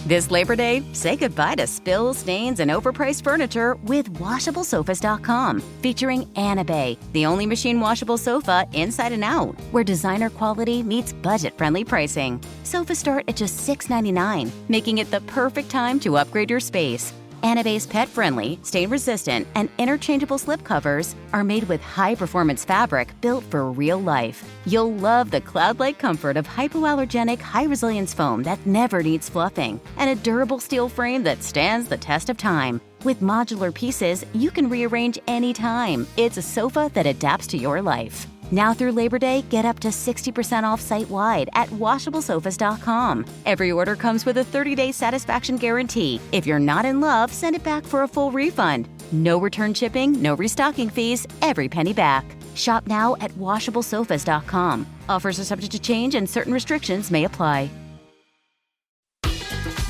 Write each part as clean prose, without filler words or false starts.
This Labor Day, say goodbye to spills, stains, and overpriced furniture with WashableSofas.com, featuring Anabay, the only machine washable sofa inside and out, where designer quality meets budget-friendly pricing. Sofas start at just $6.99, making it the perfect time to upgrade your space. Anabay's pet-friendly, stain-resistant, and interchangeable slipcovers are made with high-performance fabric built for real life. You'll love the cloud-like comfort of hypoallergenic, high-resilience foam that never needs fluffing, and a durable steel frame that stands the test of time. With modular pieces, you can rearrange anytime. It's a sofa that adapts to your life. Now through Labor Day, get up to 60% off site-wide at WashableSofas.com. Every order comes with a 30-day satisfaction guarantee. If you're not in love, send it back for a full refund. No return shipping, no restocking fees, every penny back. Shop now at WashableSofas.com. Offers are subject to change and certain restrictions may apply.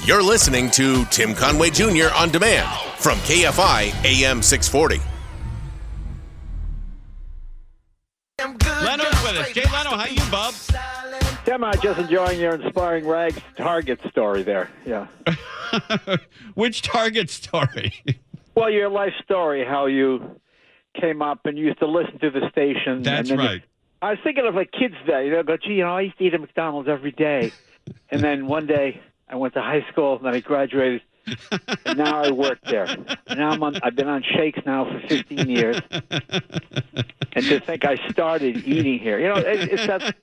You're listening to Tim Conway Jr. On Demand from KFI AM 640. Leno's with us. Jay Leno, how you, bub? Tim, I'm just enjoying your inspiring rags Target story there. Yeah. Which Target story? Well, your life story, how you came up and you used to listen to the station. That's right. I was thinking of like kids there. Go, gee, I used to eat at McDonald's every day. And then one day I went to high school, and then I graduated. And now I work there. And now I've been on shakes now for 15 years. And to think I started eating here. It's that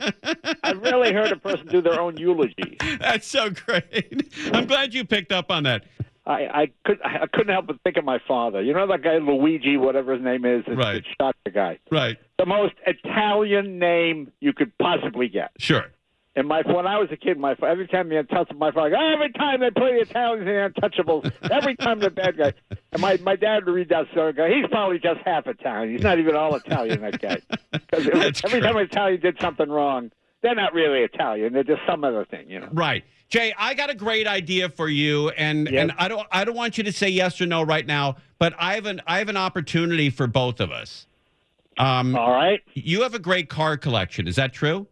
I've rarely heard a person do their own eulogy. That's so great. I'm glad you picked up on that. I couldn't help but think of my father. You know that guy Luigi, whatever his name is, right? That shot the guy. Right. The most Italian name you could possibly get. Sure. And when I was a kid, every time the Untouchables, my father, every time they play the Italians and the Untouchables, every time the bad guy. And my dad would read that story and go, he's probably just half Italian. He's not even all Italian, that guy. Because every time an Italian did something wrong, they're not really Italian. They're just some other thing, Right. Jay, I got a great idea for you, and I don't want you to say yes or no right now, but I have an opportunity for both of us. All right. You have a great car collection. Is that true?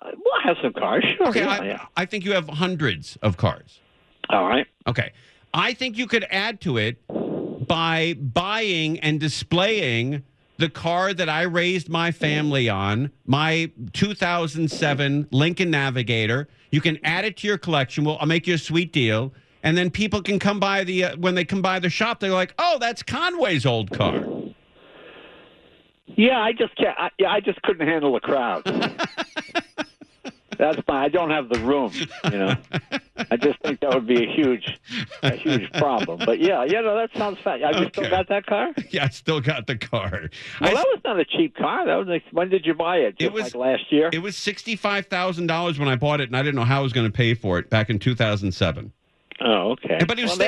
Well, I have some cars. Sure. Okay, Yeah. I think you have hundreds of cars. All right. Okay. I think you could add to it by buying and displaying the car that I raised my family on, my 2007 Lincoln Navigator. You can add it to your collection. I'll make you a sweet deal. And then people can come by when they come by the shop, they're like, oh, that's Conway's old car. Yeah, I just can't. I just couldn't handle the crowd. That's fine. I don't have the room, I just think that would be a huge problem. But yeah, that sounds fun. Have you still got that car? Yeah, I still got the car. Well, that was not a cheap car. That was when did you buy it? It was like last year. It was $65,000 when I bought it, and I didn't know how I was going to pay for it back in 2007. Oh, okay. But it was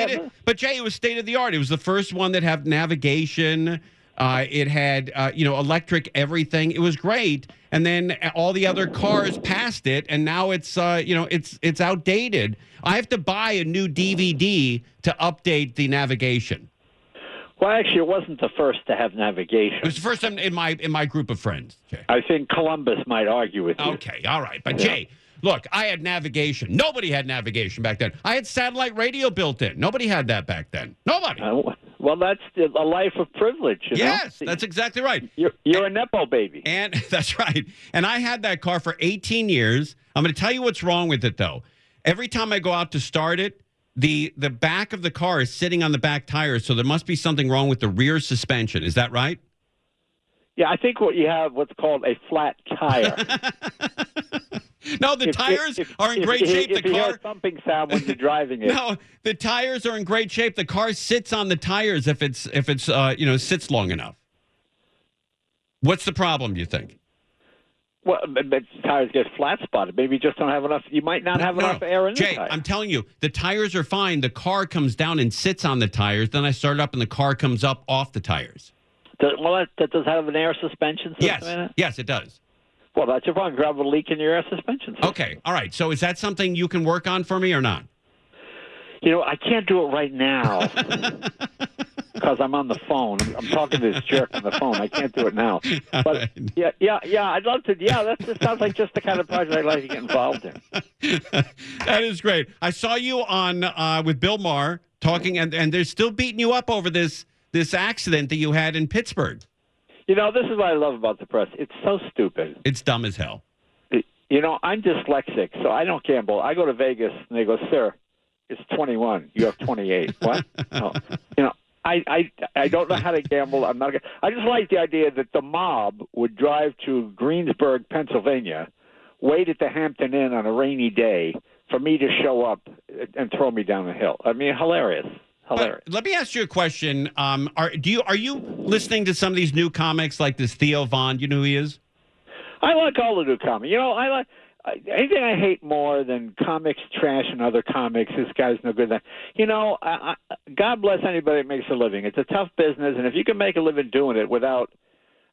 But Jay, it was state of the art. It was the first one that had navigation. It had, electric everything. It was great. And then all the other cars passed it, and now it's outdated. I have to buy a new DVD to update the navigation. Well, actually, it wasn't the first to have navigation. It was the first time in my group of friends. Jay. I think Columbus might argue with you. Okay, all right. But Jay, look, I had navigation. Nobody had navigation back then. I had satellite radio built in. Nobody had that back then. Nobody. Well, that's a life of privilege. Yes, that's exactly right. You're a Nepo baby. And that's right. And I had that car for 18 years. I'm going to tell you what's wrong with it, though. Every time I go out to start it, the back of the car is sitting on the back tires, so there must be something wrong with the rear suspension. Is that right? Yeah, I think what you have what's called a flat tire. No, the tires are in great shape. If you hear a thumping sound when you're driving it. No, the tires are in great shape. The car sits on the tires if it's sits long enough. What's the problem, do you think? Well, but tires get flat spotted. Maybe you just don't have enough. You might not have enough air in the tire. Jay, I'm telling you, the tires are fine. The car comes down and sits on the tires. Then I start up and the car comes up off the tires. That does have an air suspension system in it? Yes, it does. Well, that's your problem. Grab a leak in your air suspension system. Okay, all right. So is that something you can work on for me or not? I can't do it right now. because I'm on the phone. I'm talking to this jerk on the phone. I can't do it now. But yeah, I'd love to. Yeah, that sounds like just the kind of project I'd like to get involved in. That is great. I saw you on with Bill Maher talking, and they're still beating you up over this accident that you had in Pittsburgh. You know, this is what I love about the press. It's so stupid. It's dumb as hell. You know, I'm dyslexic, so I don't gamble. I go to Vegas, and they go, "Sir, it's 21. You have 28." What? Oh. You know, I don't know how to gamble. I'm not. I just like the idea that the mob would drive to Greensburg, Pennsylvania, wait at the Hampton Inn on a rainy day for me to show up and throw me down the hill. I mean, hilarious. Let me ask you a question. Are you listening to some of these new comics like this Theo Von? You know who he is? I like all the new comics. You know, I like anything I hate more than comics trash and other comics. This guy's no good. You know, God bless anybody that makes a living. It's a tough business, and if you can make a living doing it without,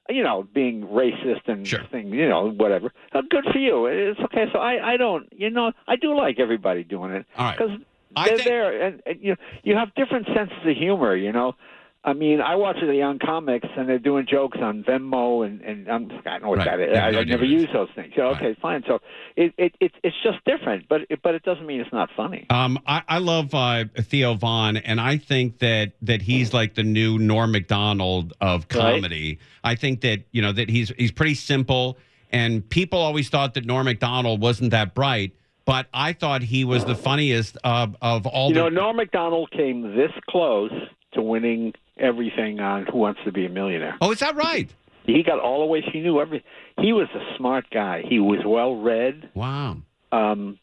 you know, being racist and things, you know, whatever, good for you. It's okay. So I don't, you know, I do like everybody doing it because they're there, and you have different senses of humor. You know. I mean, I watch the young comics, and they're doing jokes on Venmo, and I don't know what that is. I never use those things. So, okay, fine. So it's just different, but it doesn't mean it's not funny. I love Theo Von, and I think that he's like the new Norm Macdonald of comedy. Right? I think that that he's pretty simple, and people always thought that Norm Macdonald wasn't that bright. But I thought he was the funniest of all. Norm Macdonald came this close to winning everything on Who Wants to Be a Millionaire. Oh, is that right? He got all the way. He knew everything. He was a smart guy. He was well read. Wow. And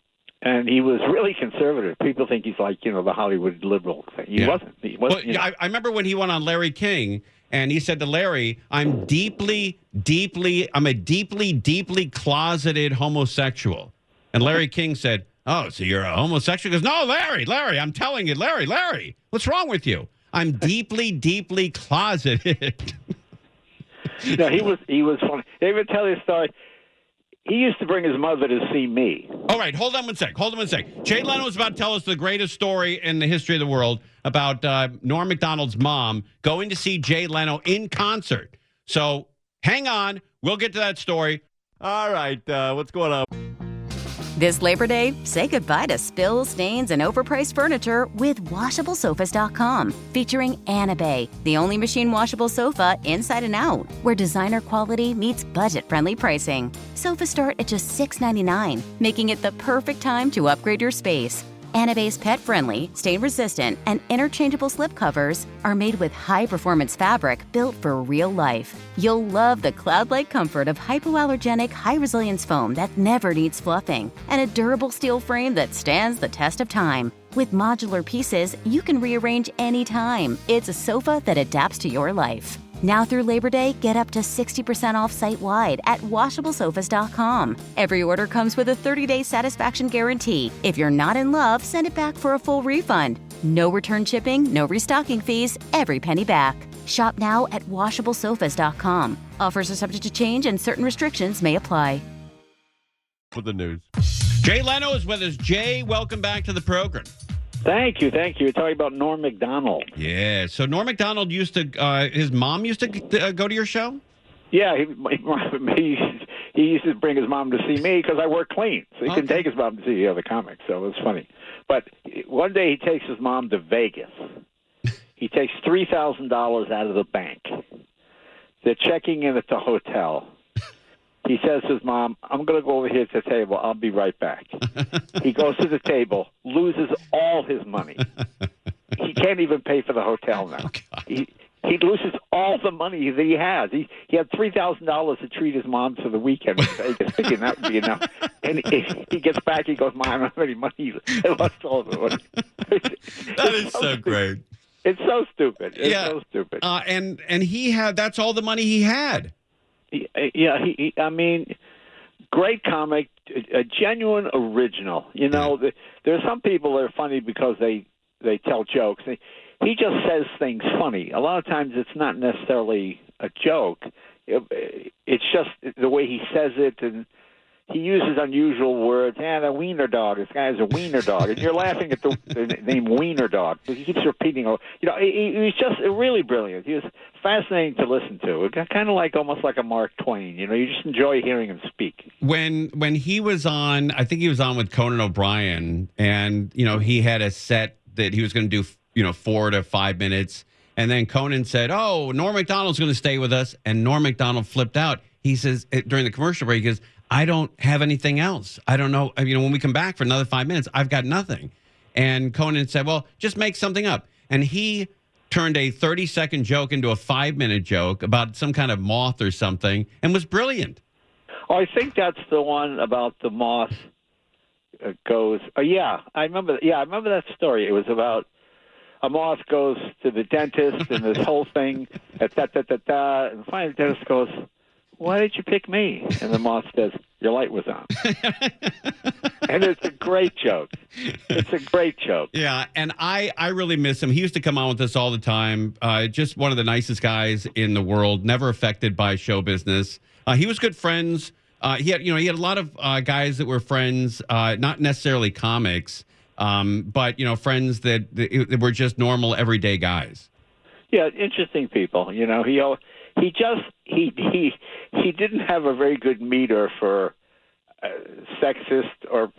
he was really conservative. People think he's like the Hollywood liberal thing. He wasn't. He wasn't. Well, I remember when he went on Larry King, and he said to Larry, I'm a deeply closeted homosexual. And Larry King said, "Oh, so you're a homosexual?" He goes, "No, Larry, I'm telling you, Larry, what's wrong with you? I'm deeply closeted." No, he was funny. They would tell you a story. He used to bring his mother to see me. All right, hold on one sec. Jay Leno is about to tell us the greatest story in the history of the world about Norm Macdonald's mom going to see Jay Leno in concert. So hang on. We'll get to that story. All right, what's going on? This Labor Day, say goodbye to spills, stains, and overpriced furniture with WashableSofas.com. Featuring Bay, the only machine washable sofa inside and out, where designer quality meets budget-friendly pricing. Sofas start at just $6.99, making it the perfect time to upgrade your space. Bay's pet-friendly, stain-resistant, and interchangeable slipcovers are made with high-performance fabric built for real life. You'll love the cloud-like comfort of hypoallergenic, high-resilience foam that never needs fluffing, and a durable steel frame that stands the test of time. With modular pieces, you can rearrange anytime. It's a sofa that adapts to your life. Now through Labor Day, get up to 60% off site-wide at WashableSofas.com. Every order comes with a 30-day satisfaction guarantee. If you're not in love, send it back for a full refund. No return shipping, no restocking fees, every penny back. Shop now at WashableSofas.com. Offers are subject to change and certain restrictions may apply. For the news. Jay Leno is with us. Jay, welcome back to the program. Thank you. You're talking about Norm Macdonald. Yeah. So Norm Macdonald used to, his mom used to go to your show? Yeah. He used to bring his mom to see me because I work clean. So he couldn't take his mom to see the other comics. So it was funny. But one day he takes his mom to Vegas. He takes $3,000 out of the bank. They're checking in at the hotel. He says to his mom, I'm going to go over here to the table. I'll be right back. He goes to the table, loses all his money. He can't even pay for the hotel now. He loses all the money that he has. He had $3,000 to treat his mom for the weekend in Vegas, thinking that would be enough. And he gets back, he goes, Mom, I don't have any money. I lost all the money. That is so great. It's so stupid. It's so stupid. And that's all the money he had. Yeah, I mean, great comic, a genuine original. You know, there are some people that are funny because they tell jokes. He just says things funny. A lot of times it's not necessarily a joke. It's just the way he says it, and he uses unusual words. The wiener dog. This guy is a wiener dog, and you're laughing at the name wiener dog. He keeps repeating. He was just really brilliant. He was fascinating to listen to. Kind of like almost like a Mark Twain. You just enjoy hearing him speak. When he was on, I think he was on with Conan O'Brien, and he had a set that he was going to do 4 to 5 minutes, and then Conan said, "Oh, Norm Macdonald's going to stay with us," and Norm Macdonald flipped out. He says during the commercial break, he goes, "I don't have anything else. I don't know. When we come back for another 5 minutes, I've got nothing." And Conan said, "Well, just make something up." And he turned a 30-second joke into a 5-minute joke about some kind of moth or something, and was brilliant. Oh, I think that's the one about the moth goes. Oh, yeah, I remember. Yeah, I remember that story. It was about a moth goes to the dentist, and this whole thing, and finally the dentist goes, "Why did you pick me?" And the moth says, "Your light was on." And it's a great joke. It's a great joke. Yeah, and I really miss him. He used to come on with us all the time. Just one of the nicest guys in the world, never affected by show business. He was good friends. He had a lot of guys that were friends, not necessarily comics, but friends that were just normal, everyday guys. Yeah, interesting people. He didn't have a very good meter for sexist or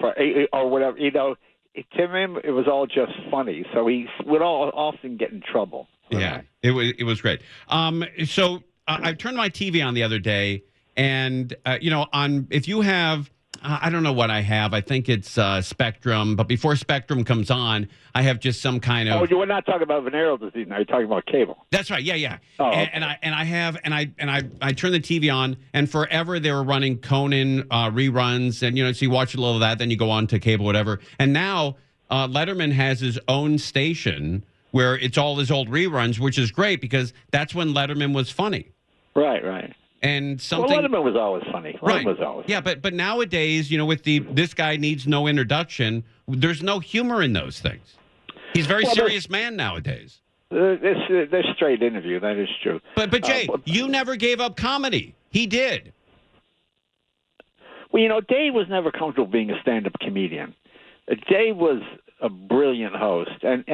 whatever. To him, it was all just funny. So he would often get in trouble. Yeah, it was great. So I turned my TV on the other day, and if you have. I don't know what I have. I think it's Spectrum. But before Spectrum comes on, I have just some kind of. Oh, you were not talking about venereal disease now. You're talking about cable. That's right. Yeah. Oh, and, okay. I turn the TV on, and forever they were running Conan reruns, and so you watch a little of that, then you go on to cable, whatever. And now Letterman has his own station where it's all his old reruns, which is great because that's when Letterman was funny. Right. And something. Well, Letterman was always funny. Right. Was always. Yeah, but nowadays, with this guy needs no introduction. There's no humor in those things. He's a very serious man nowadays. They're straight interview. That is true. But Jay, you never gave up comedy. He did. Well, Dave was never comfortable being a stand-up comedian. Dave was a brilliant host and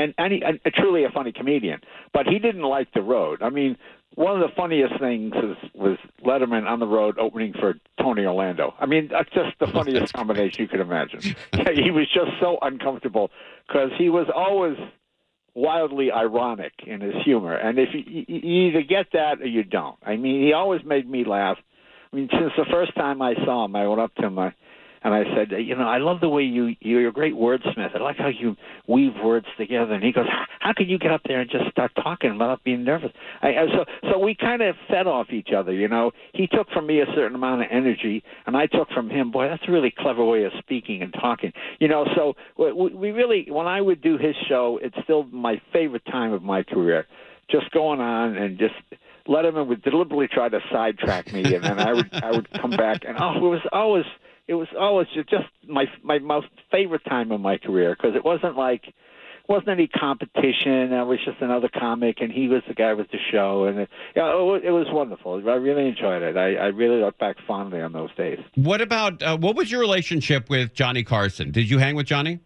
truly a funny comedian, but he didn't like the road. I mean, one of the funniest things was Letterman on the road opening for Tony Orlando. I mean, that's just the funniest combination you could imagine. He was just so uncomfortable because he was always wildly ironic in his humor. And if you either get that or you don't. I mean, he always made me laugh. I mean, since the first time I saw him, I went up to him and I said, I love the way you're a great wordsmith. I like how you weave words together. And he goes, how can you get up there and just start talking without being nervous? So we kind of fed off each other, He took from me a certain amount of energy, and I took from him, boy, that's a really clever way of speaking and talking. So we really, when I would do his show, it's still my favorite time of my career, just going on and just Letterman would deliberately try to sidetrack me, and then I would come back, and it was always just my most favorite time of my career because it wasn't any competition. I was just another comic, and he was the guy with the show, and it was wonderful. I really enjoyed it. I really look back fondly on those days. What about what was your relationship with Johnny Carson? Did you hang with Johnny?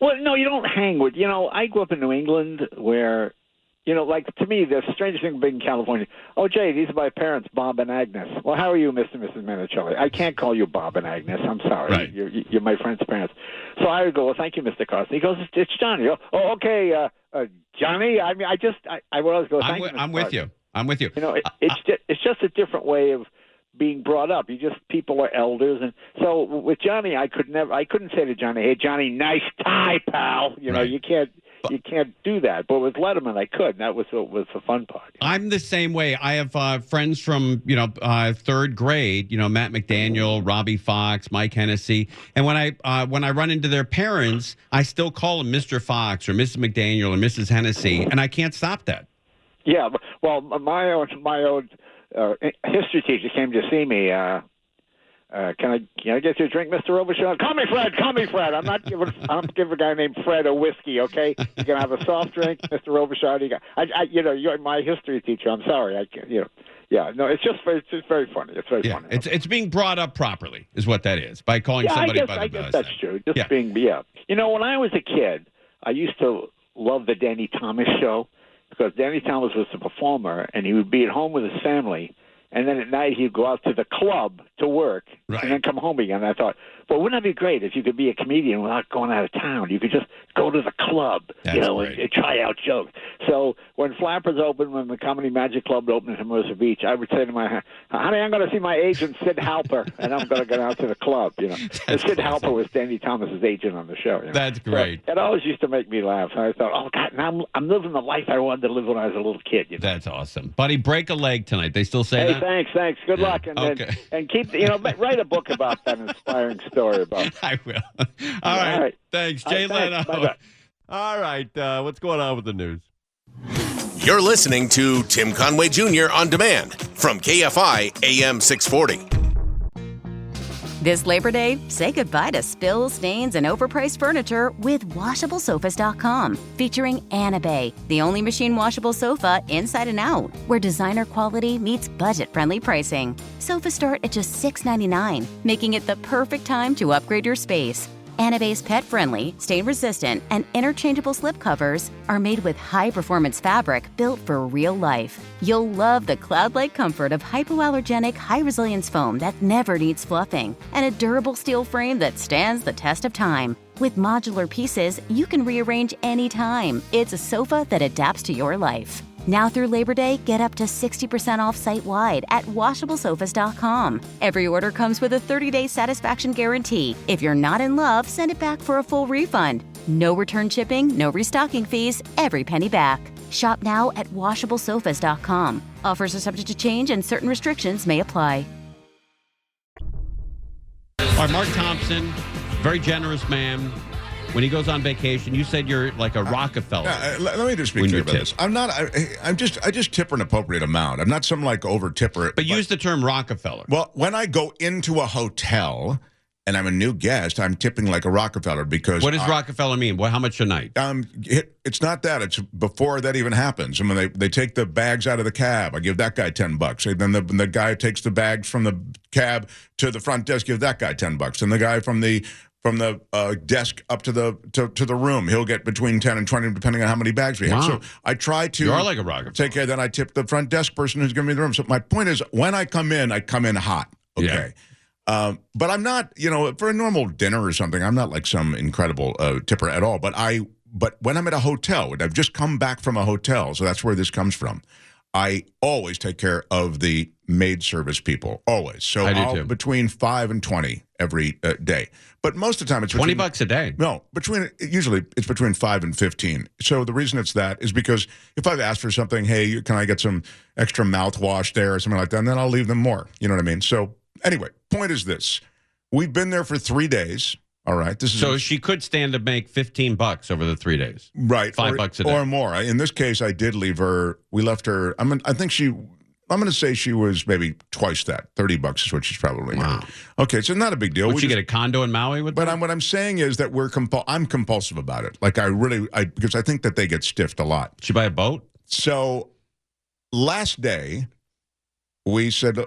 Well, no, you don't hang with. I grew up in New England where. To me, the strangest thing being in California, oh, Jay, these are my parents, Bob and Agnes. Well, how are you, Mr. and Mrs. Manicelli? I can't call you Bob and Agnes. I'm sorry. Right. You're my friend's parents. So I would go, well, thank you, Mr. Carson. He goes, it's Johnny. Oh, okay, Johnny. I mean, I would always go, thank you, Mr. I'm with you. I'm with you. It's just a different way of being brought up. People are elders, and so with Johnny, I couldn't say to Johnny, hey, Johnny, nice tie, pal. Right. You can't do that. But with Letterman, I could. And that was the fun part. I'm the same way. I have friends from third grade. Matt McDaniel, Robbie Fox, Mike Hennessy. And when I run into their parents, I still call them Mr. Fox or Mrs. McDaniel or Mrs. Hennessy, and I can't stop that. Yeah. Well, my own history teacher came to see me. Can I get you a drink, Mr. Robichaud? Call me Fred. I don't give a guy named Fred a whiskey, okay? You can have a soft drink, Mr. Robichaud. You're my history teacher. I'm sorry. Yeah, no, it's just very funny. It's very funny. It's being brought up properly, is what that is, by calling somebody by the I guess that's true. Just being, You know, when I was a kid, I used to love the Danny Thomas show because Danny Thomas was the performer, and he would be at home with his family, and then at night he'd go out to the club to work, and then come home again. And I thought, well, wouldn't that be great if you could be a comedian without going out of town? You could just go to the club, and try out jokes. So when Flappers opened, when the Comedy Magic Club opened in Hermosa Beach, I would say to my honey, I'm going to see my agent, Sid Halper, and I'm going to go out to the club, And Sid Halper was Danny Thomas's agent on the show. That's great. So it always used to make me laugh. And I thought, oh, God, now I'm living the life I wanted to live when I was a little kid. That's awesome. Buddy, break a leg tonight. They still say that? Thanks. Good luck. And keep, write a book about that inspiring story about. I will. All right. Thanks, Jay Leno. Bye-bye. All right. What's going on with the news? You're listening to Tim Conway Jr. On Demand from KFI AM 640. This Labor Day, say goodbye to spills, stains, and overpriced furniture with WashableSofas.com. Featuring Anna Bay, the only machine washable sofa inside and out, where designer quality meets budget-friendly pricing. Sofas start at just $6.99, making it the perfect time to upgrade your space. Anna Bay's pet-friendly, stain-resistant, and interchangeable slip covers are made with high-performance fabric built for real life. You'll love the cloud-like comfort of hypoallergenic, high-resilience foam that never needs fluffing, and a durable steel frame that stands the test of time. With modular pieces, you can rearrange anytime. It's a sofa that adapts to your life. Now through Labor Day, get up to 60% off site-wide at WashableSofas.com. Every order comes with a 30-day satisfaction guarantee. If you're not in love, send it back for a full refund. No return shipping, no restocking fees, every penny back. Shop now at WashableSofas.com. Offers are subject to change and certain restrictions may apply. All right, Mark Thompson, very generous man. When he goes on vacation, you said you're like a Rockefeller. Let me just be clear about this. I'm not. I just tip an appropriate amount. I'm not some like over tipper. But use the term Rockefeller. Well, when I go into a hotel and I'm a new guest, I'm tipping like a Rockefeller because. What does Rockefeller mean? How much a night? It's not that. It's before that even happens. I mean, they take the bags out of the cab. I give that guy $10. Then the guy takes the bags from the cab to the front desk. Give that guy $10. And the guy from the desk up to the room, he'll get between 10 and 20 depending on how many bags we have. So I try to like a Rockefeller. Take care. Then I tip the front desk person who's giving me the room. So my point is, when I come in hot. Okay. Yeah. But I'm not, for a normal dinner or something, I'm not like some incredible tipper at all. But when I'm at a hotel, and I've just come back from a hotel, so that's where this comes from, I always take care of the maid service people, always. So I do too. Between 5 and 20 every day. But most of the time it's $20 a day. No, usually it's between 5 and 15. So the reason it's that is because if I've asked for something, hey, can I get some extra mouthwash there or something like that, and then I'll leave them more. You know what I mean? So anyway, point is this. We've been there for 3 days. All right. So she could stand to make $15 over the 3 days. Right. $5 a day. Or more. In this case, I did leave her. We left her. I'm going to say she was maybe twice that. $30 is what she's probably made. Okay, so not a big deal. Would she get a condo in Maui with that? But what I'm saying is that I'm compulsive about it. Like because I think that they get stiffed a lot. She buy a boat? So last day, we said,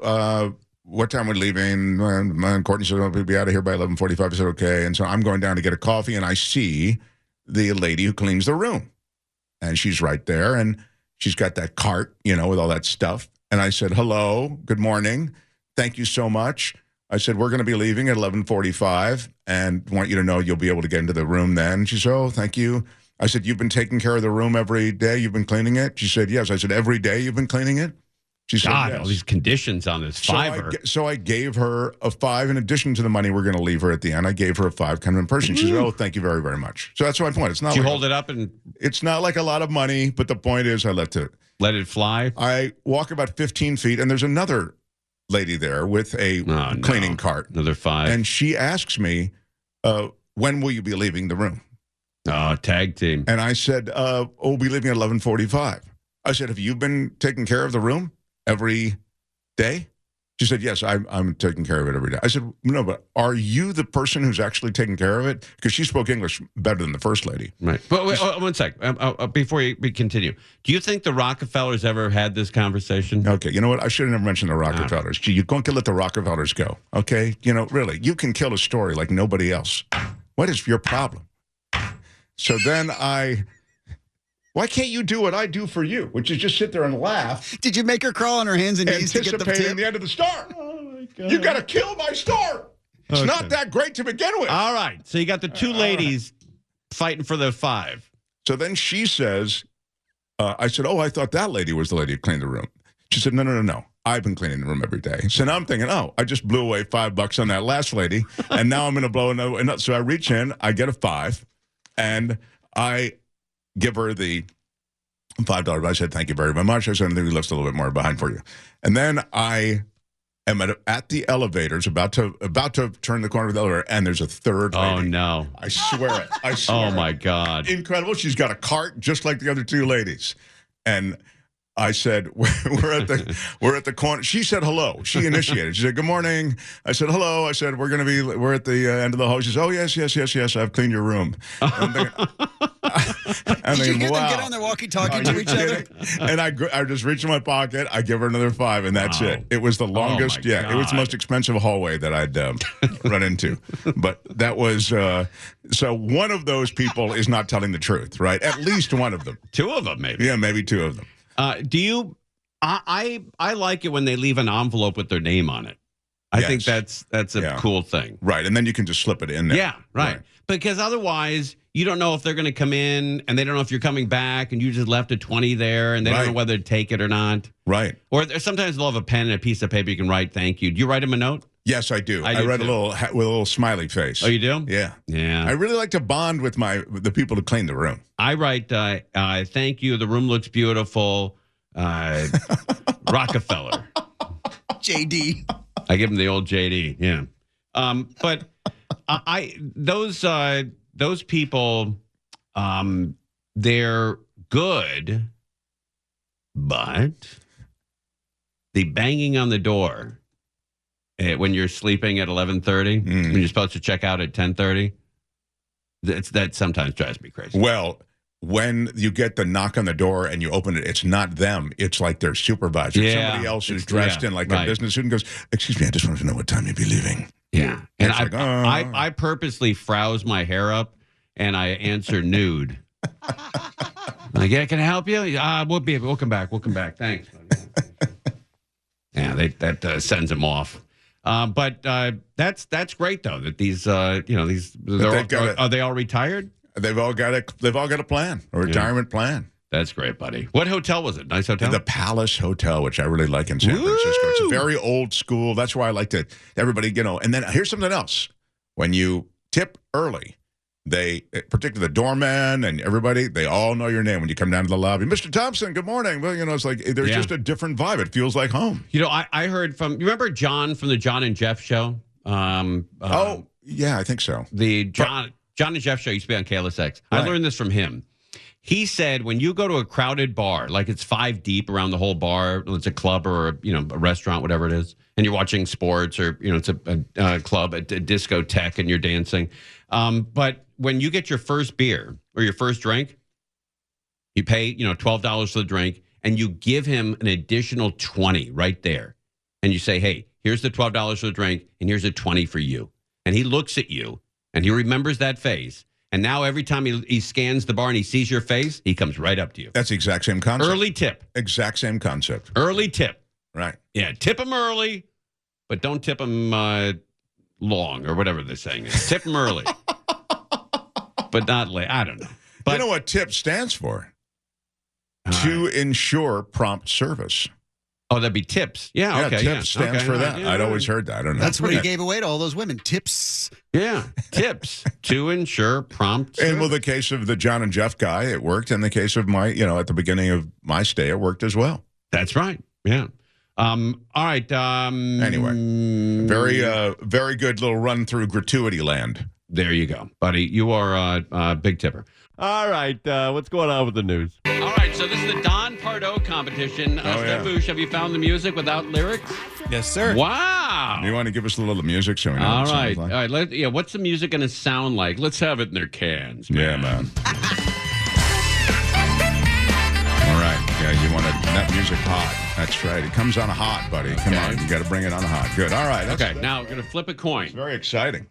what time we're leaving? And Courtney said, we'll be out of here by 11:45. I said, okay. And so I'm going down to get a coffee, and I see the lady who cleans the room. And she's right there, and she's got that cart, with all that stuff. And I said, hello, good morning. Thank you so much. I said, we're going to be leaving at 11:45, and want you to know you'll be able to get into the room then. She said, oh, thank you. I said, you've been taking care of the room every day? You've been cleaning it? She said, yes. I said, every day you've been cleaning it? She said, God, yes. All these conditions on this fiver. So I gave her a $5 in addition to the money we're going to leave her at the end. I gave her a $5 kind of in person. She said, oh, thank you very, very much. So that's my point. It's not. Did you hold it up and? It's not like a lot of money, but the point is, I let it fly. I walk about 15 feet, and there's another lady there with a cleaning cart. Another $5. And she asks me, when will you be leaving the room? Oh, tag team. And I said, we'll be leaving at 11:45. I said, have you been taking care of the room every day? She said, yes, I'm taking care of it every day. I said, no, but are you the person who's actually taking care of it? Because she spoke English better than the first lady. Right. But wait, one sec. Before we continue, do you think the Rockefellers ever had this conversation? Okay, you know what? I should have never mentioned the Rockefellers. Gee, you can't let the Rockefellers go, okay? Really, you can kill a story like nobody else. What is your problem? So then why can't you do what I do for you, which is just sit there and laugh? Did you make her crawl on her hands and knees to get the Anticipating tip? the end of the story. Oh, my God. You got to kill my story. It's not that great to begin with. All right. So you got the two ladies fighting for the 5. So then she says, I said, oh, I thought that lady was the lady who cleaned the room. She said, no. I've been cleaning the room every day. So now I'm thinking, I just blew away $5 on that last lady, and now I'm going to blow another. So I reach in, I get a 5, and I give her the $5. I said, thank you very much. I said, I think we left a little bit more behind for you. And then I am at the elevators, about to turn the corner of the elevator, and there's a third lady. Oh, no. I swear it. I swear Oh, my God. Incredible. She's got a cart just like the other two ladies. And I said, we're at the corner. She said hello. She initiated. She said, good morning. I said, hello. I said, we're at the end of the hall. She said, oh, yes. I've cleaned your room. I'm thinking, Did you hear them get on their walkie-talkie to each other? And I just reach in my pocket. I give her another 5, and that's it. It was the longest. Oh, it was the most expensive hallway that I'd run into. But that was so one of those people is not telling the truth, right? At least one of them. 2 of them, maybe. Yeah, maybe 2 of them. Do you? I like it when they leave an envelope with their name on it. I think that's a cool thing. Right, and then you can just slip it in there. Yeah, right. Because otherwise, you don't know if they're going to come in, and they don't know if you're coming back, and you just left a 20 there, and they don't know whether to take it or not. Right. Or sometimes they'll have a pen and a piece of paper you can write thank you. Do you write them a note? Yes, I do. I write too. a little with a little smiley face. Oh, you do? Yeah. Yeah. I really like to bond with the people who clean the room. I write thank you. The room looks beautiful. Rockefeller. JD. I give him the old JD. Yeah. But those people, they're good, but the banging on the door when you're sleeping at 11:30, when you're supposed to check out at 10:30, that sometimes drives me crazy. Well, when you get the knock on the door and you open it, it's not them. It's like their supervisor. Yeah. Somebody else who's dressed in like a business suit and goes, excuse me, I just wanted to know what time you'd be leaving. Yeah. And It's I purposely frouse my hair up and I answer nude. Like, yeah, can I help you? We'll come back. We'll come back. Thanks. Yeah, that sends them off. But that's great though that these are they all retired? They've all got a plan, a retirement plan. That's great, buddy. What hotel was it? Nice hotel? The Palace Hotel, which I really like in San Francisco. It's very old school. That's why I like to everybody, and then here's something else. When you tip early, they, particularly the doorman and everybody, they all know your name when you come down to the lobby. Mr. Thompson, good morning. Well, it's like there's just a different vibe. It feels like home. I heard you remember John from the John and Jeff show? Yeah, I think so. The John and Jeff show used to be on KLSX. Right. I learned this from him. He said when you go to a crowded bar, like it's 5 deep around the whole bar, it's a club or a restaurant, whatever it is, and you're watching sports or it's a club, a discotheque, and you're dancing. But when you get your first beer or your first drink, you pay $12 for the drink, and you give him an additional $20 right there, and you say, "Hey, here's the $12 for the drink, and here's a $20 for you." And he looks at you. And he remembers that face. And now every time he scans the bar and he sees your face, he comes right up to you. That's the exact same concept. Early tip. Exact same concept. Early tip. Right. Yeah, tip him early, but don't tip him long or whatever they're saying. Tip him early, but not late. I don't know. But, you know what TIP stands for? To ensure prompt service. Oh, that'd be tips. Yeah, okay. TIPS stands for that. I'd always heard that. I don't know. That's what he gave away to all those women. Tips. Yeah, tips to ensure prompt service. And with the case of the John and Jeff guy, it worked. In the case of my, at the beginning of my stay, it worked as well. That's right. Yeah. All right. Anyway, very good little run through gratuity land. There you go, buddy. You are a big tipper. All right. What's going on with the news? All right. So this is the Don Pardo competition. Steve Boosh, have you found the music without lyrics? Yes, sir. Wow. You want to give us a little music so we know All what it right. sounds All like? right. What's the music going to sound like? Let's have it in their cans, Yeah, man. All right. Yeah, you want that music hot. That's right. It comes on a hot, buddy. Come on. You got to bring it on a hot. Good. All right. Okay. Now we're going to flip a coin It's very exciting.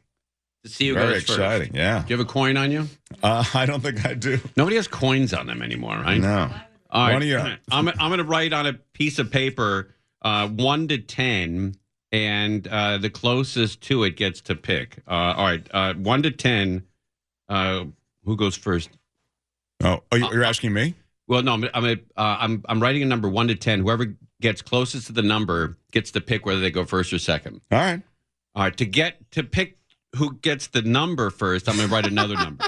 to see who Very goes exciting. first. Yeah. Do you have a coin on you? I don't think I do. Nobody has coins on them anymore, right? No. All right. One of you. I'm going to write on a piece of paper 1 to 10, and the closest to it gets to pick. All right. 1 to 10. Who goes first? Oh, you're asking me? Well, no. I'm writing a number 1 to 10. Whoever gets closest to the number gets to pick whether they go first or second. All right. All right. To pick who gets the number first, I'm going to write another number.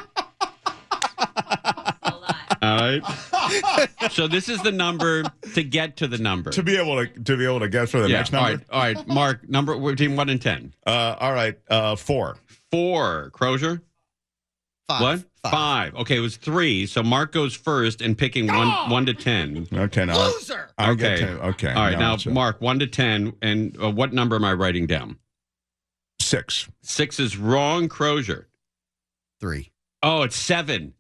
All right. So this is the number to get to the number. To be able to guess for the next number. All right. Mark, we're between 1 and 10. All right. 4. 4. Crozier? 5. What? 5. Okay, it was 3. So Mark goes first and picking 1 to 10. Okay. Now. Loser. Okay. All right. Now, Mark, 1 to 10, and what number am I writing down? 6. 6 is wrong. Crozier. 3. Oh, it's 7.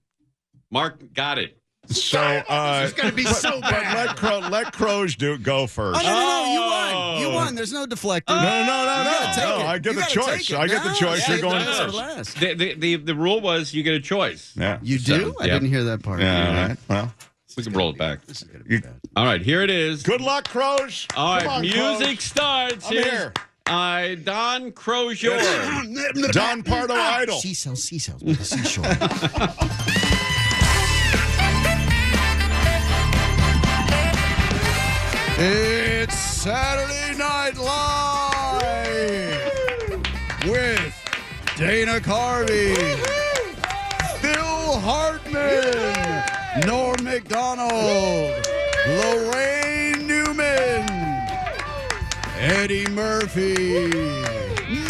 Mark got it. So It's going to be so bad. But let Croge go first. Oh, no, you won. You won. There's no deflecting. No. gotta take it. I get You the gotta choice. take it. I get the No, choice. yeah, You're going that's first. for last. The rule was you get a choice. Yeah. You do? I yeah. didn't hear that part. Yeah. All right. Well, We can roll it back. This is going to be bad. All right, here it is. good luck, Croge. All right, Come on, music Croge. starts. I'm Here's here. Don Crozier. Don Pardo Idol. Seashells by the seashore. It's Saturday Night Live with Dana Carvey, Phil Hartman, Norm McDonald, Lorraine Newman, Eddie Murphy,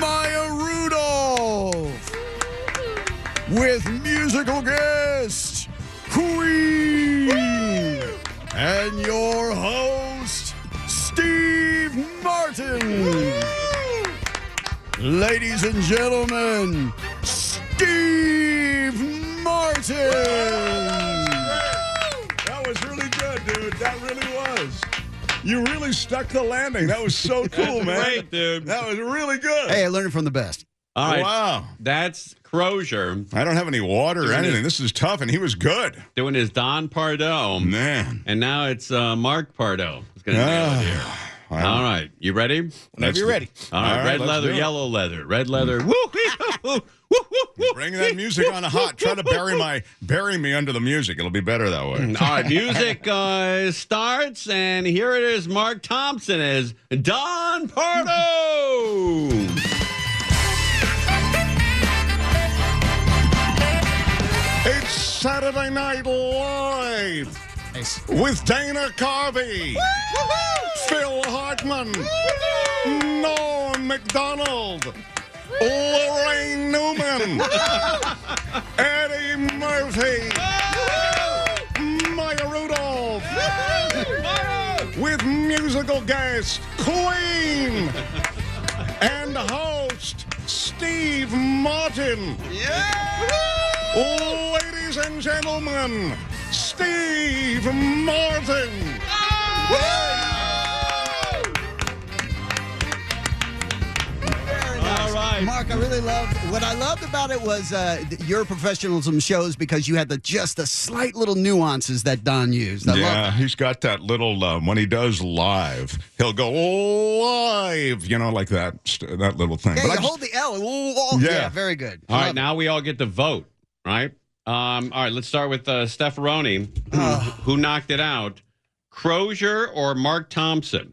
Maya Rudolph, with musical guest Queen, and your host, Steve Martin. Ladies and gentlemen, Steve Martin. That was really good, dude. That really was. You really stuck the landing. That was so cool, man. Great, dude. That was really good. Hey, I learned it from the best. All right. Wow. That's Crozier I don't have any water or Doing anything. it. This is tough, and he was good. doing his Don Pardo. Man. And now it's Mark Pardo. He's going to nail it here. All right. You ready? Whenever you're ready. All right. All right, Red let's leather, do it. yellow leather. Red leather. Woo, woo, woo, woo. Bring that music on a hot. Try to bury me under the music. It'll be better that way. All right, music starts, and here it is. Mark Thompson as Don Pardo. It's Saturday Night Live with Dana Carvey, Phil Hartman, Norm McDonald, Lorraine Newman, Eddie Murphy, Maya Rudolph, with musical guest Queen, and host Steve Martin. Ladies and gentlemen, Steve Martin. All right. Mark, I really loved what I loved about it was your professionalism shows because you had just the slight little nuances that Don used. I love Yeah, he's got that little, when he does live, he'll go live, like that little thing. Yeah, But you I just- hold the L. Yeah. Yeah, very good. All right, Love it. now we all get to vote, right? All right, let's start with Stefferoni, who knocked it out. Crozier or Mark Thompson?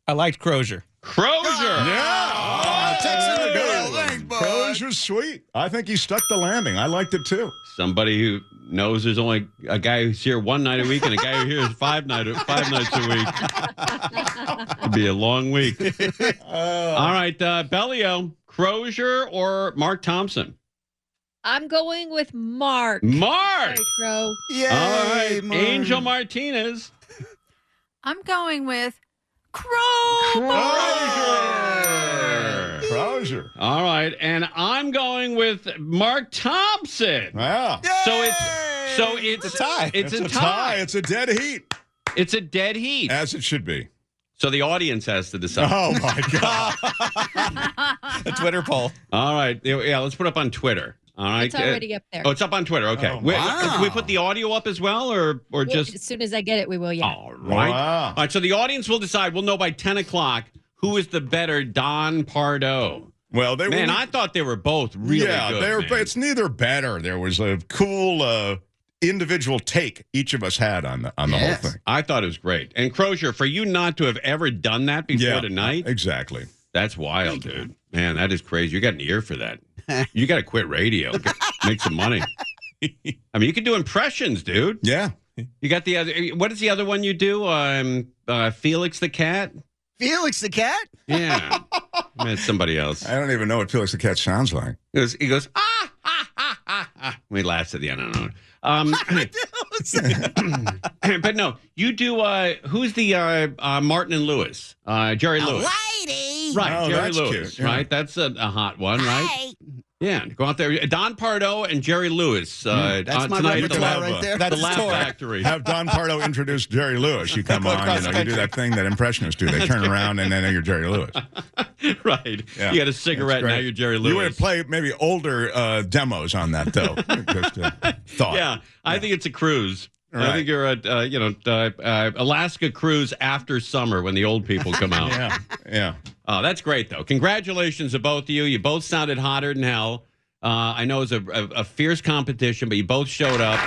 I liked Crozier. Crozier! Yeah. Texas There you girl. go. Thanks, bud. Croge was sweet. I think he stuck the landing. I liked it too. Somebody who knows there's only a guy who's here one night a week and a guy who here is five nights a week. It'd be a long week. All right, Bellio, Crozier or Mark Thompson? I'm going with Mark. Mark! Sorry, Crow. Yay, All right, Mark. Angel Martinez. I'm going with Crozier. All right, and I'm going with Mark Thompson. Wow. It's a tie. It's a tie. It's a dead heat. It's a dead heat. As it should be. So the audience has to decide. Oh, my God. A Twitter poll. All right. Yeah, let's put it up on Twitter. All right. It's already up there. Oh, it's up on Twitter. Okay. Oh, Can we put the audio up as well, or just? As soon as I get it, we will. Yeah. All right. Wow. All right. So the audience will decide. We'll know by 10 o'clock who is the better Don Pardo. Well, I thought they were both really good. Yeah, it's neither better. There was a cool individual take each of us had on the whole thing. I thought it was great. And Crozier, for you not to have ever done that before tonight, exactly. That's wild, dude. Man, that is crazy. You got an ear for that. You got to quit radio. Make some money. I mean, you can do impressions, dude. Yeah. You got the other. What is the other one you do? Felix the cat. Felix the cat? Yeah. It's somebody else. I don't even know what Felix the cat sounds like. He goes ah, ah, ah, ah, ah. He laughs at the end. I don't know. But no, you do. Who's the Martin and Lewis? Jerry Lewis. Lady. Right, Oh, Jerry that's Lewis. cute, yeah. Right, that's a hot one, right? Hey. Yeah, go out there. Don Pardo and Jerry Lewis. That's my tonight at repertoire right there. the Laugh Factory. Have Don Pardo introduce Jerry Lewis. You come on, you do that thing that impressionists do. They turn around and then you're Jerry Lewis. Right. Yeah. You got a cigarette, now you're Jerry Lewis. You would play maybe older demos on that, though. Just a thought. Yeah, I think it's a cruise. Right. I think you're at, Alaska cruise after summer when the old people come out. Yeah. Oh, that's great, though. Congratulations to both of you. You both sounded hotter than hell. I know it was a fierce competition, but you both showed up.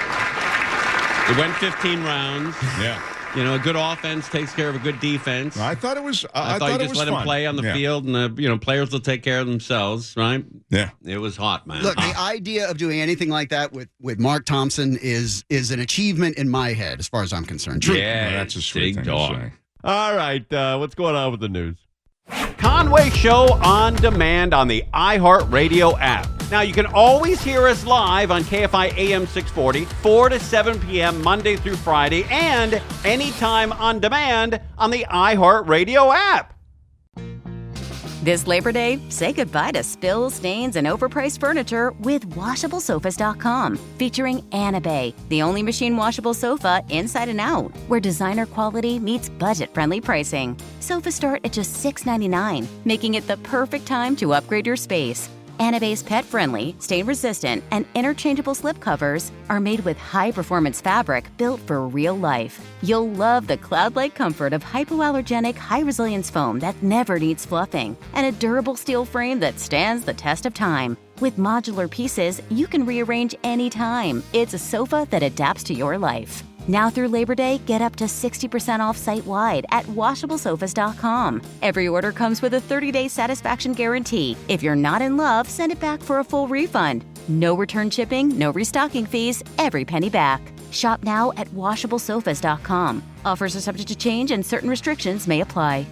It went 15 rounds. Yeah. You know, a good offense takes care of a good defense. I thought it was. I thought you just let them play on the field, and the players will take care of themselves, right? Yeah. It was hot, man. Look, the idea of doing anything like that with Mark Thompson is an achievement in my head, as far as I'm concerned. Yeah, Well, that's a sweet big thing dog. to say. All right, what's going on with the news? Conway Show on demand on the iHeartRadio app. Now, you can always hear us live on KFI AM 640, 4 to 7 p.m. Monday through Friday, and anytime on demand on the iHeartRadio app. This Labor Day, say goodbye to spills, stains, and overpriced furniture with WashableSofas.com. Featuring Bay, the only machine washable sofa inside and out, where designer quality meets budget-friendly pricing. Sofas start at just $6.99, making it the perfect time to upgrade your space. Bay's pet-friendly, stain-resistant, and interchangeable slipcovers are made with high-performance fabric built for real life. You'll love the cloud-like comfort of hypoallergenic, high-resilience foam that never needs fluffing, and a durable steel frame that stands the test of time. With modular pieces, you can rearrange anytime. It's a sofa that adapts to your life. Now through Labor Day, get up to 60% off site-wide at WashableSofas.com. Every order comes with a 30-day satisfaction guarantee. If you're not in love, send it back for a full refund. No return shipping, no restocking fees, every penny back. Shop now at WashableSofas.com. Offers are subject to change and certain restrictions may apply.